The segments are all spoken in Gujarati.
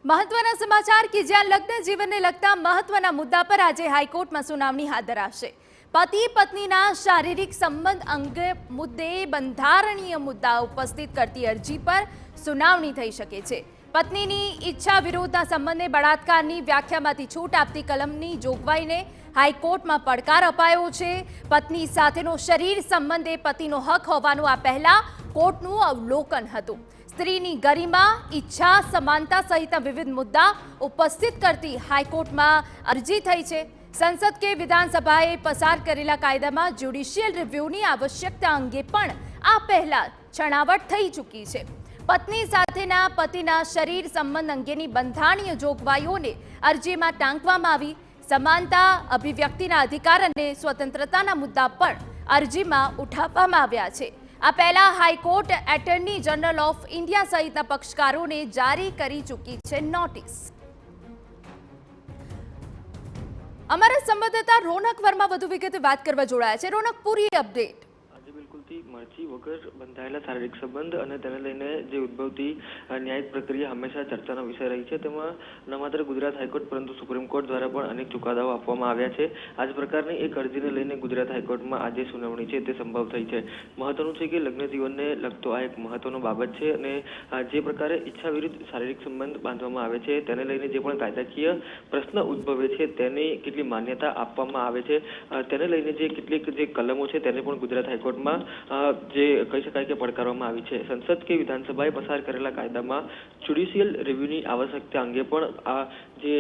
મહત્વના સમાચાર કે જ્યાં લગ્ન જીવનને લગતા મહત્વના મુદ્દા પર આજે હાઈકોર્ટમાં સુનાવણી હાથ ધરાશે। પતિ પત્નીના શારીરિક સંબંધ અંગે મુદ્દે બંધારણીય મુદ્દા ઉપસ્થિત કરતી અરજી પર સુનાવણી થઈ શકે છે। પત્નીની ઈચ્છા વિરુદ્ધના સંબંધને બળાત્કારની વ્યાખ્યામાંથી છૂટ આપતી કલમની જોગવાઈને હાઈકોર્ટમાં પડકાર અપાયો છે। પત્ની સાથેનો શરીર સંબંધ એ પતિનો હક હોવાનું આ પહેલા કોર્ટનું અવલોકન હતું। સ્ત્રીની ગરિમા, ઈચ્છા, સમાનતા સહિતના વિવિધ મુદ્દા ઉપસ્થિત કરતી હાઈકોર્ટમાં અરજી થઈ છે। સંસદ કે વિધાનસભાએ પસાર કરેલા કાયદામાં જ્યુડિશિયલ રિવ્યુની આવશ્યકતા અંગે પણ આ પહેલા છણાવટ થઈ ચૂકી છે। પત્ની સાથેના પતિના શરીર સંબંધ અંગેની બંધારણીય જોગવાઈઓને અરજીમાં ટાંકવામાં આવી। સમાનતા, અભિવ્યક્તિના અધિકાર અને સ્વતંત્રતાના મુદ્દા પણ અરજીમાં ઉઠાવવામાં આવ્યા છે। આ પહેલા high court attorney general of India સહિતના પક્ષકારોને જારી કરી ચૂકી છે નોટિસ। અમારા સંવાદદાતા રોનક વર્મા વધુ વિગતે વાત કરવા જોડાયા છે। રોનક, પૂરી અપડેટ। આજે બિલકુલથી મરજી વગર બંધાયેલા શારીરિક સંબંધ અને તેને લઈને જે ઉદ્ભવતી ન્યાયિક પ્રક્રિયા હંમેશા ચર્ચાનો વિષય રહી છે। તેમાં ન માત્ર ગુજરાત હાઈકોર્ટ પરંતુ સુપ્રીમ કોર્ટ દ્વારા પણ અનેક ચુકાદાઓ આપવામાં આવ્યા છે। આ જ પ્રકારની એક અરજીને લઈને ગુજરાત હાઈકોર્ટમાં આજે સુનાવણી છે તે સંભવ થઈ છે। મહત્વનું છે કે લગ્ન જીવનને લગતો આ એક મહત્વનો બાબત છે અને જે પ્રકારે ઈચ્છા વિરુદ્ધ શારીરિક સંબંધ બાંધવામાં આવે છે તેને લઈને જે પણ કાયદાકીય પ્રશ્ન ઉદ્ભવે છે તેની કેટલી માન્યતા આપવામાં આવે છે તેને લઈને જે કેટલીક જે કલમો છે તેને પણ ગુજરાત હાઈકોર્ટમાં જે કહી શકાય કે પડકારવામાં આવી છે। સંસદ કે વિધાનસભાએ પસાર કરેલા કાયદામાં જ્યુડિશિયલ રિવ્યુની આવશ્યકતા અંગે પણ આ જે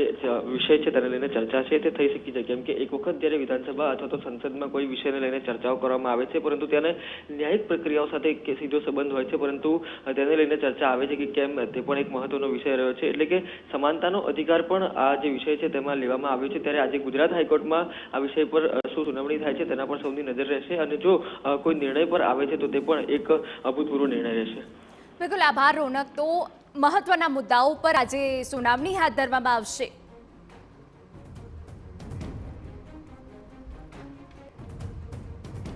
વિષય છે તેને લઈને ચર્ચા છે તે થઈ શકી છે, કેમ કે એક વખત જ્યારે વિધાનસભા અથવા તો સંસદમાં કોઈ વિષયને લઈને ચર્ચાઓ કરવામાં આવે છે પરંતુ તેને ન્યાયિક પ્રક્રિયાઓ સાથે સીધો સંબંધ હોય છે, પરંતુ તેને લઈને ચર્ચા આવે છે કે કેમ તે પણ એક મહત્વનો વિષય રહ્યો છે। એટલે કે સમાનતાનો અધિકાર પણ આ જે વિષય છે તેમાં લેવામાં આવ્યો છે। ત્યારે આજે ગુજરાત હાઈકોર્ટમાં આ વિષય પર શું સુનાવણી થાય છે તેના પર સૌની નજર રહેશે અને જો કોઈ નિર્ણય પર આવે છે તો તે પણ એક અભૂતપૂર્વ નિર્ણય રહેશે। બિલકુલ, આભાર રોનક। તો મહત્વના મુદ્દાઓ પર આજે સુનાવણી હાથ ધરવામાં આવશે।